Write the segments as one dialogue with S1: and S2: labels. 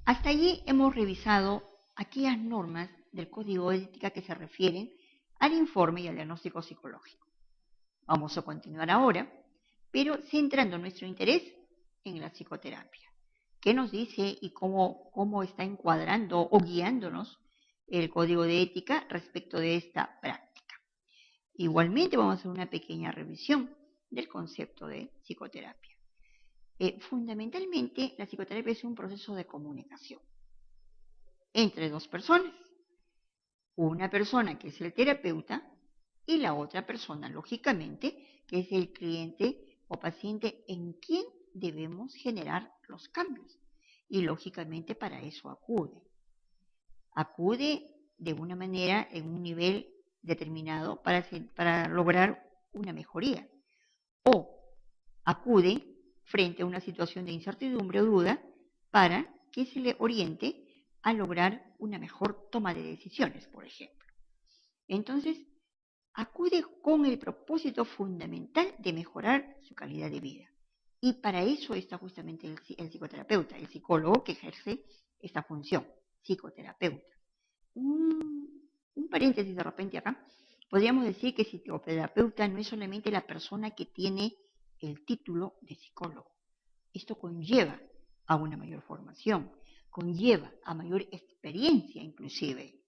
S1: Hasta allí hemos revisado aquellas normas del Código de Ética que se refieren al informe y al diagnóstico psicológico. Vamos a continuar ahora, pero centrando nuestro interés en la psicoterapia. ¿Qué nos dice y cómo está encuadrando o guiándonos el Código de Ética respecto de esta práctica? Igualmente vamos a hacer una pequeña revisión del concepto de psicoterapia. Fundamentalmente, la psicoterapia es un proceso de comunicación entre dos personas. Una persona que es el terapeuta y la otra persona, lógicamente, que es el cliente o paciente en quien debemos generar los cambios. Y lógicamente para eso acude. Acude de una manera en un nivel determinado para lograr una mejoría. O acude frente a una situación de incertidumbre o duda para que se le oriente a lograr una mejor toma de decisiones, por ejemplo. Entonces, acude con el propósito fundamental de mejorar su calidad de vida. Y para eso está justamente el psicoterapeuta, el psicólogo que ejerce esta función, psicoterapeuta. Un paréntesis de repente acá. Podríamos decir que psicoterapeuta no es solamente la persona que tiene el título de psicólogo. Esto conlleva a una mayor formación, conlleva a mayor experiencia inclusive,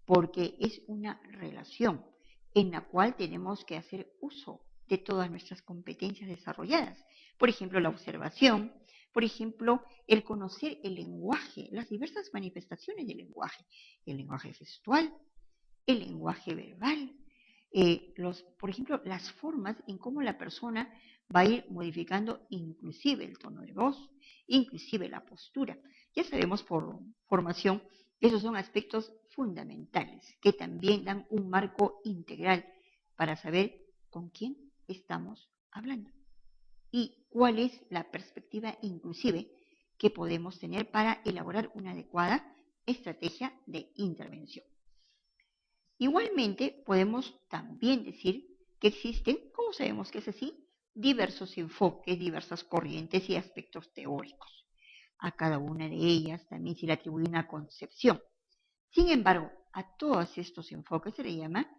S1: porque es una relación en la cual tenemos que hacer uso de todas nuestras competencias desarrolladas. Por ejemplo, la observación, por ejemplo, el conocer el lenguaje, las diversas manifestaciones del lenguaje, el lenguaje gestual, el lenguaje verbal, por ejemplo, las formas en cómo la persona va a ir modificando inclusive el tono de voz, inclusive la postura. Ya sabemos por formación que esos son aspectos fundamentales que también dan un marco integral para saber con quién estamos hablando y cuál es la perspectiva inclusive que podemos tener para elaborar una adecuada estrategia de intervención. Igualmente, podemos también decir que existen, ¿cómo sabemos que es así? Diversos enfoques, diversas corrientes y aspectos teóricos. A cada una de ellas también se le atribuye una concepción. Sin embargo, a todos estos enfoques se le llama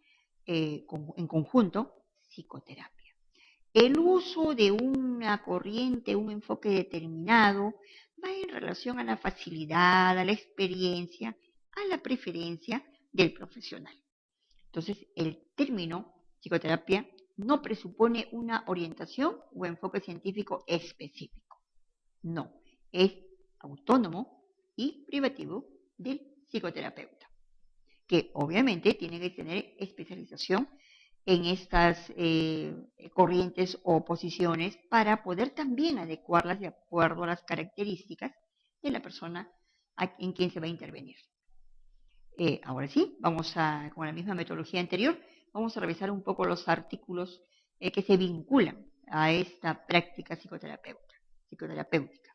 S1: en conjunto psicoterapia. El uso de una corriente, un enfoque determinado, va en relación a la facilidad, a la experiencia, a la preferencia del profesional. Entonces, el término psicoterapia no presupone una orientación o enfoque científico específico. No, es autónomo y privativo del psicoterapeuta, que obviamente tiene que tener especialización en estas corrientes o posiciones para poder también adecuarlas de acuerdo a las características de la persona en quien se va a intervenir. Ahora sí, con la misma metodología anterior, vamos a revisar un poco los artículos que se vinculan a esta práctica psicoterapéutica.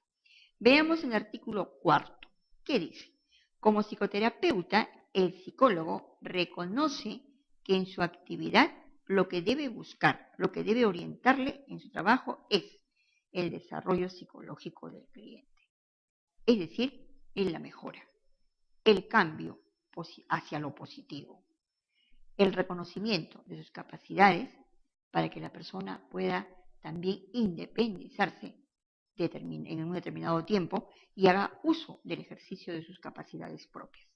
S1: Veamos el artículo 4. ¿Qué dice? Como psicoterapeuta, el psicólogo reconoce que en su actividad lo que debe buscar, lo que debe orientarle en su trabajo es el desarrollo psicológico del cliente. Es decir, en la mejora, el cambio hacia lo positivo, el reconocimiento de sus capacidades para que la persona pueda también independizarse en un determinado tiempo y haga uso del ejercicio de sus capacidades propias.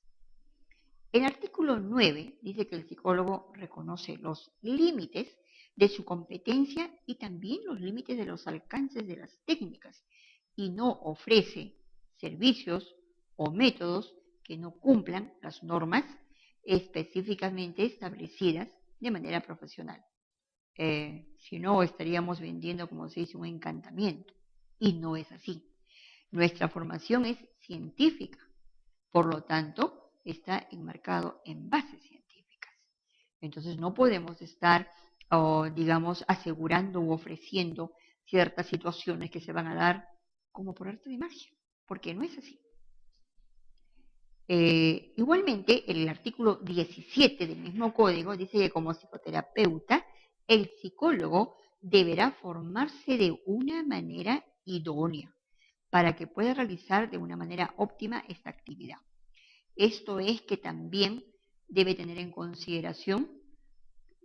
S1: El artículo 9 dice que el psicólogo reconoce los límites de su competencia y también los límites de los alcances de las técnicas y no ofrece servicios o métodos que no cumplan las normas específicamente establecidas de manera profesional. Si no, estaríamos vendiendo, como se dice, un encantamiento. Y no es así. Nuestra formación es científica, por lo tanto, está enmarcado en bases científicas. Entonces, no podemos estar, digamos, asegurando u ofreciendo ciertas situaciones que se van a dar como por arte de magia, porque no es así. Igualmente, el artículo 17 del mismo código dice que como psicoterapeuta, el psicólogo deberá formarse de una manera idónea para que pueda realizar de una manera óptima esta actividad. Esto es que también debe tener en consideración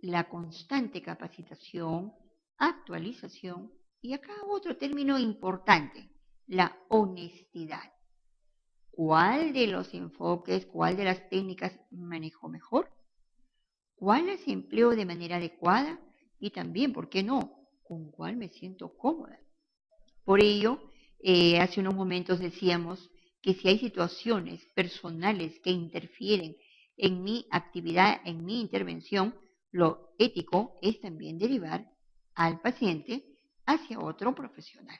S1: la constante capacitación, actualización y acá otro término importante, la honestidad. ¿Cuál de los enfoques, cuál de las técnicas manejo mejor? ¿Cuál las empleo de manera adecuada? Y también, ¿por qué no? ¿Con cuál me siento cómoda? Por ello, hace unos momentos decíamos que si hay situaciones personales que interfieren en mi actividad, en mi intervención, lo ético es también derivar al paciente hacia otro profesional.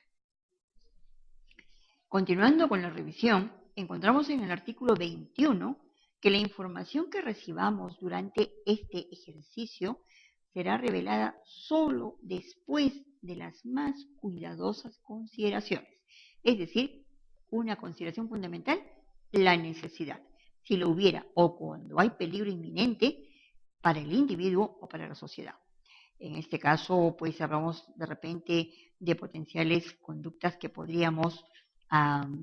S1: Continuando con la revisión, encontramos en el artículo 21 que la información que recibamos durante este ejercicio será revelada solo después de las más cuidadosas consideraciones. Es decir, una consideración fundamental, la necesidad. Si lo hubiera o cuando hay peligro inminente para el individuo o para la sociedad. En este caso, pues hablamos de repente de potenciales conductas que podríamos,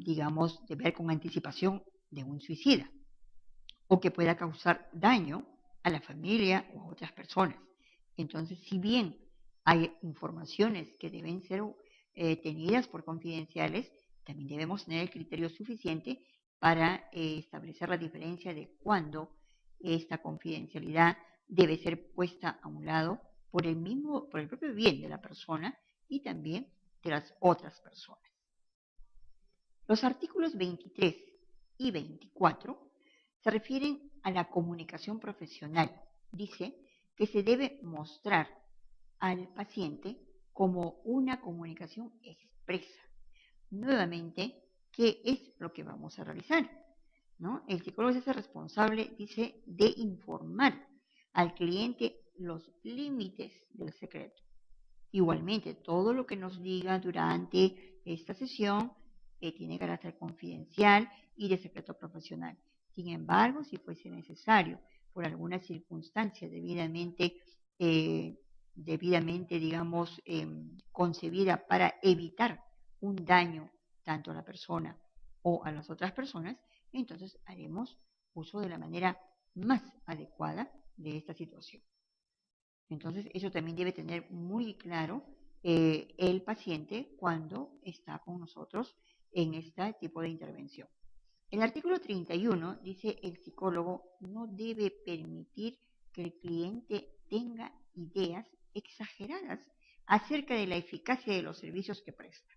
S1: digamos, de ver con anticipación de un suicida o que pueda causar daño a la familia o a otras personas. Entonces, si bien hay informaciones que deben ser tenidas por confidenciales, también debemos tener el criterio suficiente para establecer la diferencia de cuándo esta confidencialidad debe ser puesta a un lado por el propio bien de la persona y también de las otras personas. Los artículos 23 y 24 se refieren a la comunicación profesional. Dice que se debe mostrar al paciente como una comunicación expresa. Nuevamente, ¿qué es lo que vamos a realizar? ¿No? El psicólogo se hace responsable, dice, de informar al cliente los límites del secreto. Igualmente, todo lo que nos diga durante esta sesión tiene carácter confidencial y de secreto profesional. Sin embargo, si fuese necesario, por alguna circunstancia debidamente digamos, concebida para evitar un daño tanto a la persona o a las otras personas, entonces haremos uso de la manera más adecuada de esta situación. Entonces, eso también debe tener muy claro el paciente cuando está con nosotros en este tipo de intervención. El artículo 31 dice el psicólogo no debe permitir que el cliente tenga ideas exageradas acerca de la eficacia de los servicios que presta.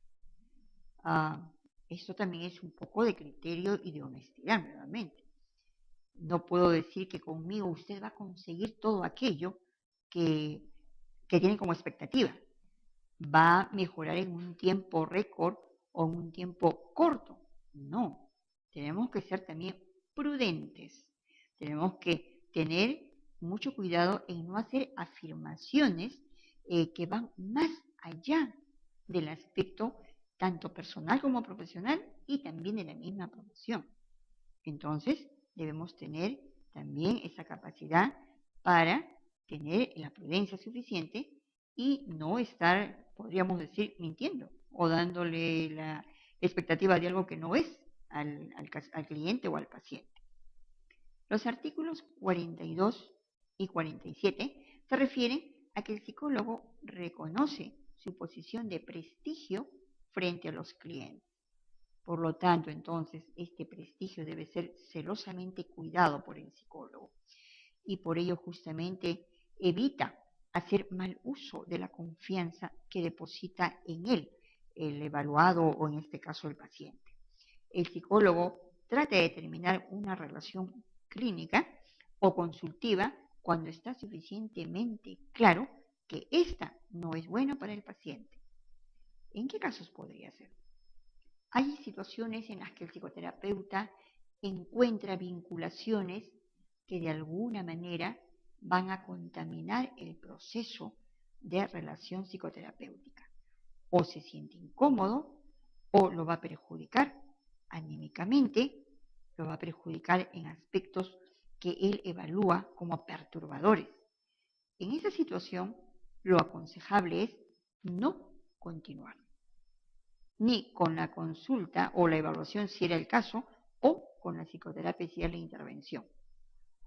S1: Esto también es un poco de criterio y de honestidad, nuevamente. No puedo decir que conmigo usted va a conseguir todo aquello que tiene como expectativa. Va a mejorar en un tiempo récord o en un tiempo corto. No, tenemos que ser también prudentes. Tenemos que tener mucho cuidado en no hacer afirmaciones que van más allá del aspecto tanto personal como profesional y también de la misma profesión. Entonces, debemos tener también esa capacidad para tener la prudencia suficiente y no estar, podríamos decir, mintiendo o dándole la expectativa de algo que no es al cliente o al paciente. Los artículos 42 y 47 se refieren a que el psicólogo reconoce su posición de prestigio frente a los clientes. Por lo tanto, entonces, este prestigio debe ser celosamente cuidado por el psicólogo y por ello justamente evita hacer mal uso de la confianza que deposita en él el evaluado o en este caso el paciente. El psicólogo trata de determinar una relación clínica o consultiva cuando está suficientemente claro que esta no es buena para el paciente. ¿En qué casos podría ser? Hay situaciones en las que el psicoterapeuta encuentra vinculaciones que de alguna manera van a contaminar el proceso de relación psicoterapéutica. O se siente incómodo o lo va a perjudicar anímicamente, lo va a perjudicar en aspectos que él evalúa como perturbadores. En esa situación, lo aconsejable es no continuar. ni con la consulta o la evaluación si era el caso, o con la psicoterapia si era la intervención.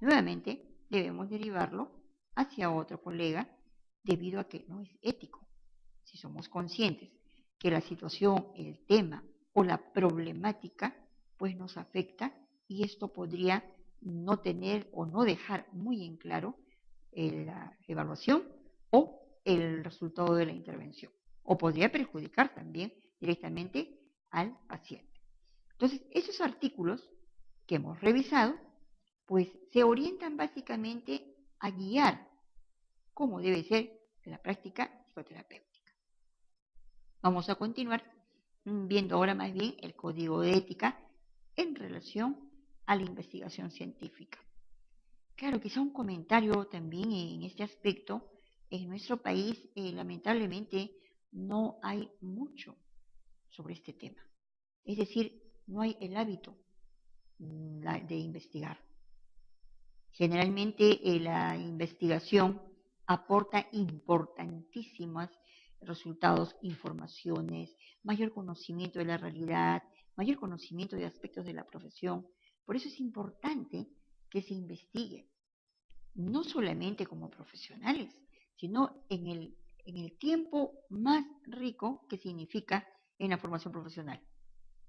S1: Nuevamente, debemos derivarlo hacia otro colega debido a que no es ético. Si somos conscientes que la situación, el tema o la problemática pues nos afecta, y esto podría no tener o no dejar muy en claro la evaluación o el resultado de la intervención, o podría perjudicar también directamente al paciente. Entonces, esos artículos que hemos revisado pues se orientan básicamente a guiar cómo debe ser la práctica psicoterapéutica. Vamos a continuar viendo ahora más bien el código de ética en relación a la investigación científica. Claro, quizá un comentario también en este aspecto. En nuestro país, lamentablemente, no hay mucho sobre este tema. Es decir, no hay el hábito de investigar. Generalmente la investigación aporta importantísimos resultados, informaciones, mayor conocimiento de la realidad, mayor conocimiento de aspectos de la profesión. Por eso es importante que se investigue, no solamente como profesionales, sino en el tiempo más rico que significa en la formación profesional.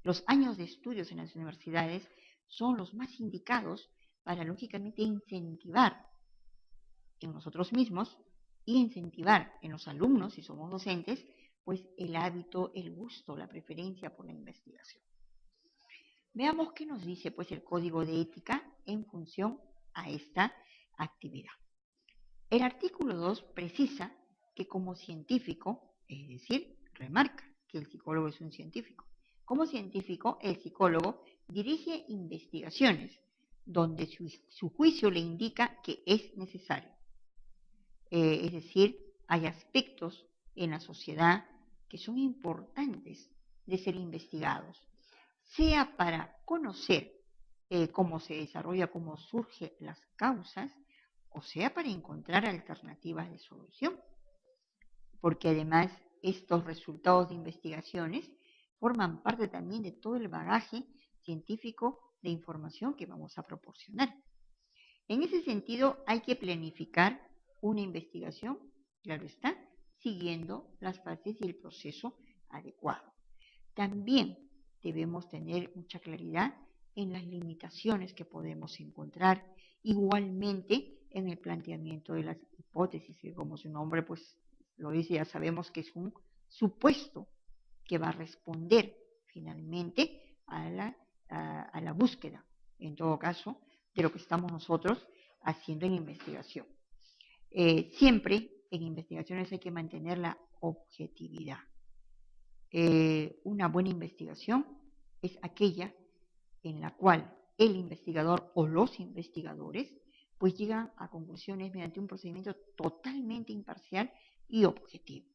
S1: Los años de estudios en las universidades son los más indicados para, lógicamente, incentivar en nosotros mismos y incentivar en los alumnos, si somos docentes, pues el hábito, el gusto, la preferencia por la investigación. Veamos qué nos dice pues el código de ética en función a esta actividad. El artículo 2 precisa que como científico, es decir, remarca que el psicólogo es un científico. Como científico, el psicólogo dirige investigaciones donde su juicio le indica que es necesario. Es decir, hay aspectos en la sociedad que son importantes de ser investigados, sea para conocer cómo se desarrolla, cómo surgen las causas, o sea para encontrar alternativas de solución. Porque además estos resultados de investigaciones forman parte también de todo el bagaje científico de información que vamos a proporcionar. En ese sentido, hay que planificar una investigación, claro está, siguiendo las fases y el proceso adecuado. También debemos tener mucha claridad en las limitaciones que podemos encontrar, igualmente en el planteamiento de las hipótesis, que como su nombre pues lo dice, ya sabemos que es un supuesto que va a responder finalmente a la búsqueda, en todo caso, de lo que estamos nosotros haciendo en investigación. Siempre en investigaciones hay que mantener la objetividad. Una buena investigación es aquella en la cual el investigador o los investigadores pues llegan a conclusiones mediante un procedimiento totalmente imparcial y objetivo,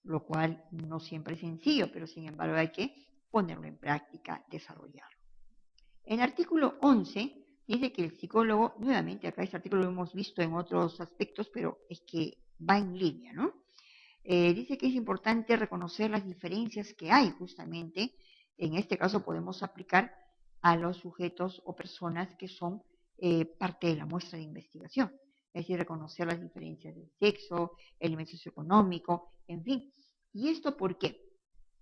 S1: lo cual no siempre es sencillo, pero sin embargo hay que ponerlo en práctica, desarrollarlo. En el artículo 11 dice que el psicólogo, nuevamente acá este artículo lo hemos visto en otros aspectos, pero es que va en línea, ¿no? Dice que es importante reconocer las diferencias que hay justamente, en este caso podemos aplicar a los sujetos o personas que son parte de la muestra de investigación, es decir, reconocer las diferencias del sexo, elementos socioeconómicos, en fin. ¿Y esto por qué?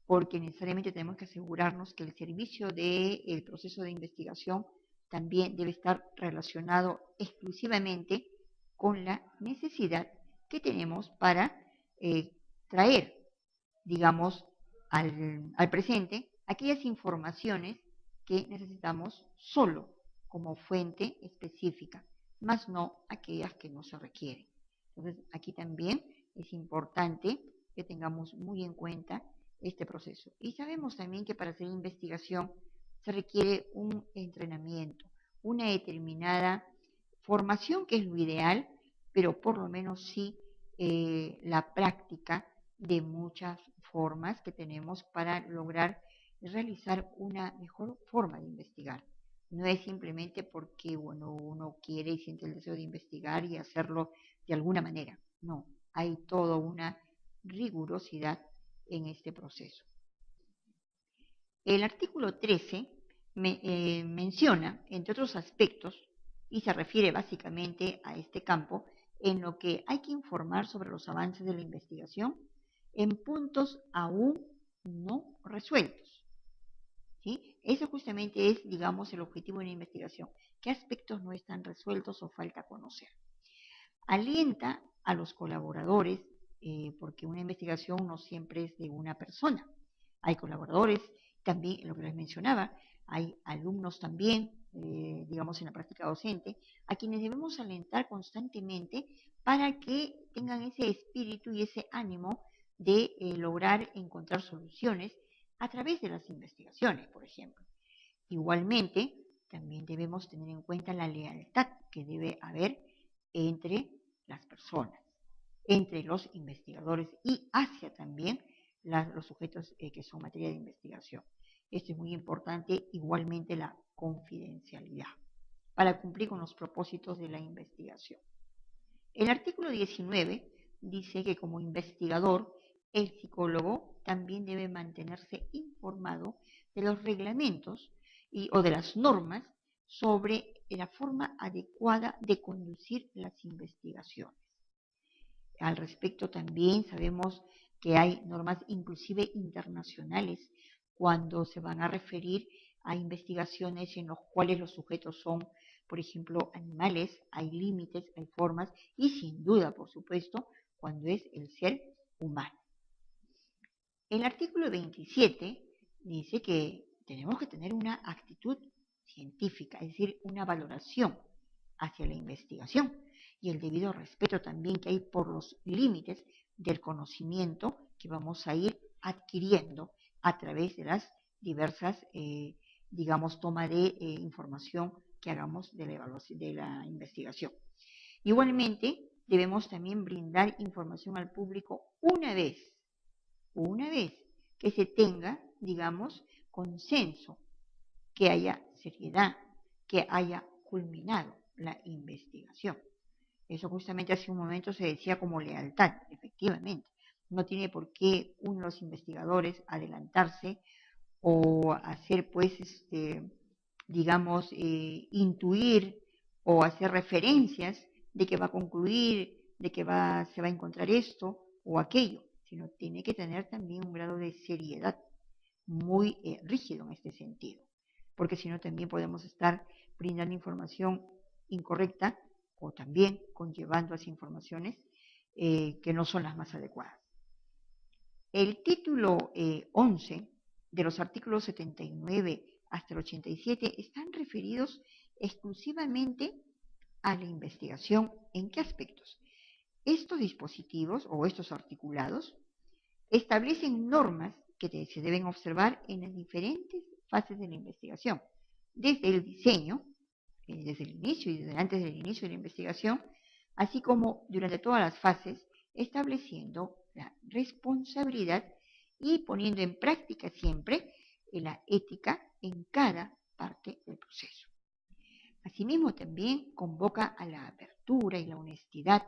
S1: Porque necesariamente tenemos que asegurarnos que el servicio del proceso de investigación también debe estar relacionado exclusivamente con la necesidad que tenemos para traer, digamos, al presente aquellas informaciones que necesitamos solo como fuente específica, más no aquellas que no se requieren. Entonces, aquí también es importante que tengamos muy en cuenta este proceso. Y sabemos también que para hacer investigación se requiere un entrenamiento, una determinada formación, que es lo ideal, pero por lo menos sí la práctica de muchas formas que tenemos para lograr realizar una mejor forma de investigar. No es simplemente porque uno quiere y siente el deseo de investigar y hacerlo de alguna manera. No, hay toda una rigurosidad en este proceso. El artículo 13 menciona, entre otros aspectos, y se refiere básicamente a este campo, en lo que hay que informar sobre los avances de la investigación en puntos aún no resueltos. ¿Sí? Eso justamente es, digamos, el objetivo de la investigación. ¿Qué aspectos no están resueltos o falta conocer? Alienta a los colaboradores, porque una investigación no siempre es de una persona. Hay colaboradores, también lo que les mencionaba, hay alumnos también, digamos en la práctica docente, a quienes debemos alentar constantemente para que tengan ese espíritu y ese ánimo de lograr encontrar soluciones a través de las investigaciones, por ejemplo. Igualmente, también debemos tener en cuenta la lealtad que debe haber entre las personas, entre los investigadores y hacia también los sujetos que son materia de investigación. Esto es muy importante, igualmente la confidencialidad, para cumplir con los propósitos de la investigación. El artículo 19 dice que como investigador, el psicólogo también debe mantenerse informado de los reglamentos o de las normas sobre la forma adecuada de conducir las investigaciones. Al respecto también sabemos que hay normas inclusive internacionales cuando se van a referir a investigaciones en las cuales los sujetos son, por ejemplo, animales, hay límites, hay formas y sin duda, por supuesto, cuando es el ser humano. El artículo 27 dice que tenemos que tener una actitud científica, es decir, una valoración hacia la investigación y el debido respeto también que hay por los límites del conocimiento que vamos a ir adquiriendo a través de las diversas, digamos, toma de información que hagamos de la investigación. Igualmente, debemos también brindar información al público una vez que se tenga, digamos, consenso, que haya seriedad, que haya culminado la investigación. Eso justamente hace un momento se decía como lealtad, efectivamente. No tiene por qué uno de los investigadores adelantarse o hacer, pues, digamos, intuir o hacer referencias de que va a concluir, de que se va a encontrar esto o aquello, sino tiene que tener también un grado de seriedad muy rígido en este sentido, porque si no también podemos estar brindando información incorrecta o también conllevando a las informaciones que no son las más adecuadas. El título 11 de los artículos 79 hasta el 87 están referidos exclusivamente a la investigación. ¿En qué aspectos? Estos dispositivos o estos articulados establecen normas que se deben observar en las diferentes fases de la investigación, desde el diseño, desde el inicio y desde antes del inicio de la investigación, así como durante todas las fases, estableciendo la responsabilidad y poniendo en práctica siempre la ética en cada parte del proceso. Asimismo, también convoca a la apertura y la honestidad,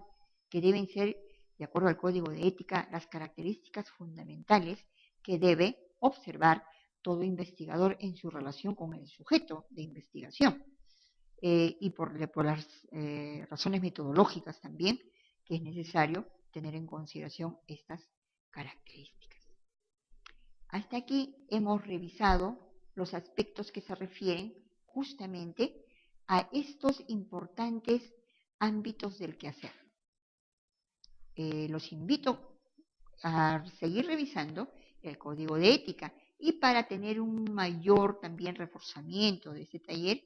S1: que deben ser, de acuerdo al Código de Ética, las características fundamentales que debe observar todo investigador en su relación con el sujeto de investigación. Y por las razones metodológicas también, que es necesario tener en consideración estas características. Hasta aquí hemos revisado los aspectos que se refieren justamente a estos importantes ámbitos del quehacer. Los invito a seguir revisando el Código de Ética y para tener un mayor también reforzamiento de este taller,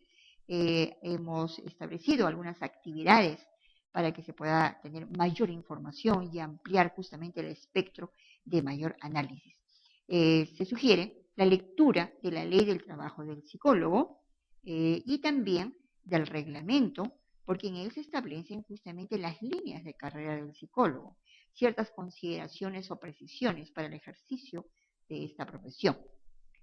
S1: hemos establecido algunas actividades para que se pueda tener mayor información y ampliar justamente el espectro de mayor análisis. Se sugiere la lectura de la Ley del Trabajo del Psicólogo y también del reglamento, porque en él se establecen justamente las líneas de carrera del psicólogo, ciertas consideraciones o precisiones para el ejercicio de esta profesión.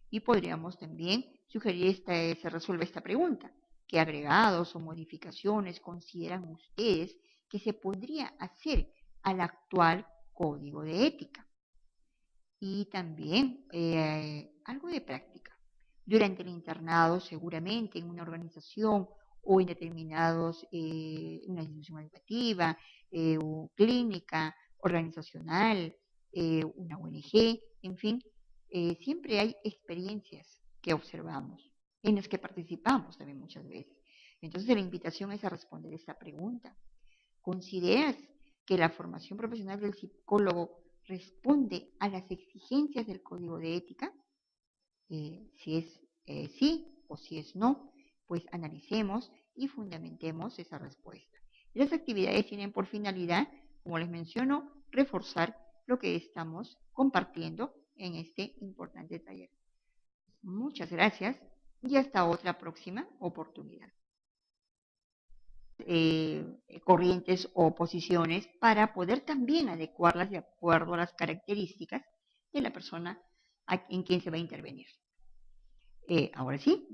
S1: Y podríamos también sugerir se resuelve esta pregunta: ¿qué agregados o modificaciones consideran ustedes que se podría hacer al actual Código de Ética? Y también algo de práctica. Durante el internado, seguramente en una organización o en una institución educativa, o clínica, organizacional, una ONG, en fin, siempre hay experiencias que observamos, en las que participamos también muchas veces. Entonces la invitación es a responder esta pregunta. ¿Consideras que la formación profesional del psicólogo responde a las exigencias del código de ética? Si es sí o si es no, pues analicemos y fundamentemos esa respuesta. Las actividades tienen por finalidad, como les menciono, reforzar lo que estamos compartiendo en este importante taller. Muchas gracias y hasta otra próxima oportunidad. Corrientes o posiciones para poder también adecuarlas de acuerdo a las características de la persona en quien se va a intervenir. Ahora sí,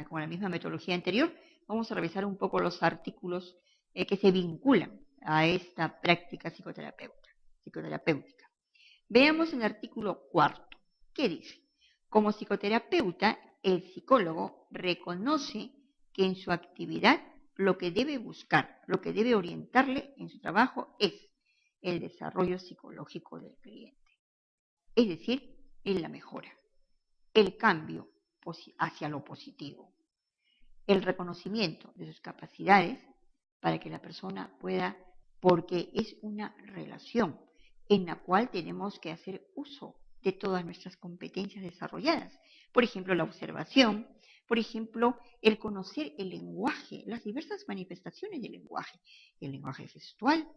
S1: con la misma metodología anterior, vamos a revisar un poco los artículos que se vinculan a esta práctica psicoterapéutica. Veamos el artículo 4. ¿Qué dice? Como psicoterapeuta, el psicólogo reconoce que en su actividad lo que debe buscar, lo que debe orientarle en su trabajo es el desarrollo psicológico del cliente. Es decir, en la mejora, el cambio hacia lo positivo, el reconocimiento de sus capacidades para que la persona pueda, porque es una relación en la cual tenemos que hacer uso de todas nuestras competencias desarrolladas. Por ejemplo, la observación, por ejemplo, el conocer el lenguaje, las diversas manifestaciones del lenguaje, el lenguaje gestual,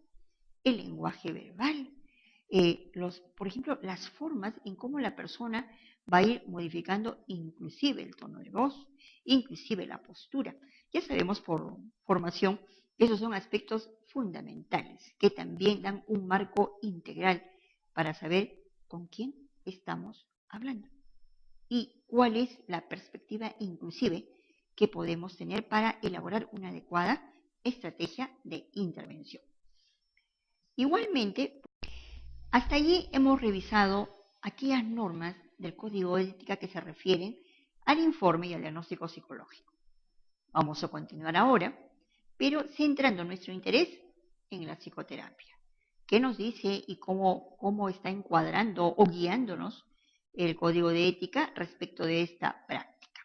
S1: el lenguaje verbal, por ejemplo, las formas en cómo la persona va a ir modificando inclusive el tono de voz, inclusive la postura. Ya sabemos por formación que esos son aspectos fundamentales que también dan un marco integral para saber con quién estamos hablando y cuál es la perspectiva inclusive que podemos tener para elaborar una adecuada estrategia de intervención. Igualmente, hasta allí hemos revisado aquellas normas del Código de Ética que se refieren al informe y al diagnóstico psicológico. Vamos a continuar ahora, pero centrando nuestro interés en la psicoterapia. ¿Qué nos dice y cómo está encuadrando o guiándonos el Código de Ética respecto de esta práctica?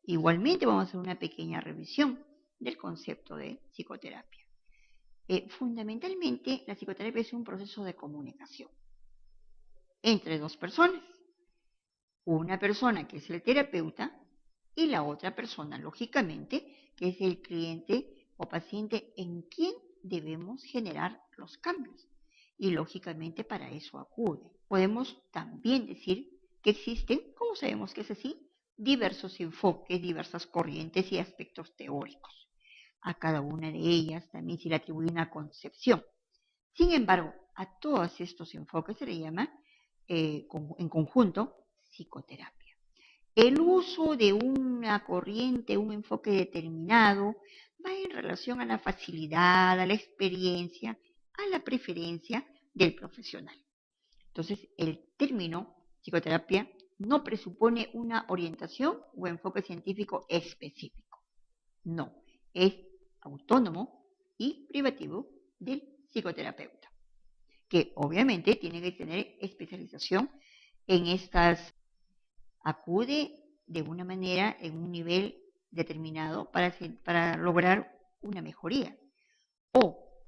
S1: Igualmente vamos a hacer una pequeña revisión del concepto de psicoterapia. Fundamentalmente, la psicoterapia es un proceso de comunicación entre dos personas. Una persona que es el terapeuta y la otra persona, lógicamente, que es el cliente o paciente en quien debemos generar los cambios. Y lógicamente para eso acude. Podemos también decir que existen, ¿cómo sabemos que es así? Diversos enfoques, diversas corrientes y aspectos teóricos. A cada una de ellas también se le atribuye una concepción. Sin embargo, a todos estos enfoques se le llama en conjunto psicoterapia. El uso de una corriente, un enfoque determinado, va en relación a la facilidad, a la experiencia, a la preferencia del profesional. Entonces, el término psicoterapia no presupone una orientación o enfoque científico específico. No, es autónomo y privativo del psicoterapeuta, que obviamente tiene que tener especialización en acude de una manera en un nivel determinado para lograr una mejoría, o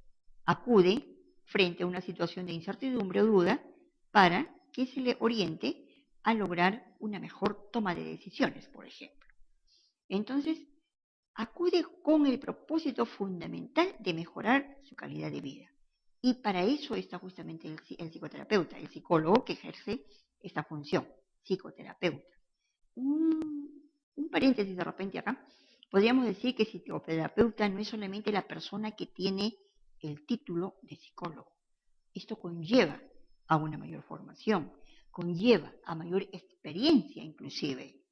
S1: acude frente a una situación de incertidumbre o duda para que se le oriente a lograr una mejor toma de decisiones, por ejemplo. Entonces, acude con el propósito fundamental de mejorar su calidad de vida. Y para eso está justamente el psicoterapeuta, el psicólogo que ejerce esta función, psicoterapeuta. Un paréntesis de repente acá, podríamos decir que el psicoterapeuta no es solamente la persona que tiene el título de psicólogo. Esto conlleva a una mayor formación, conlleva a mayor experiencia inclusive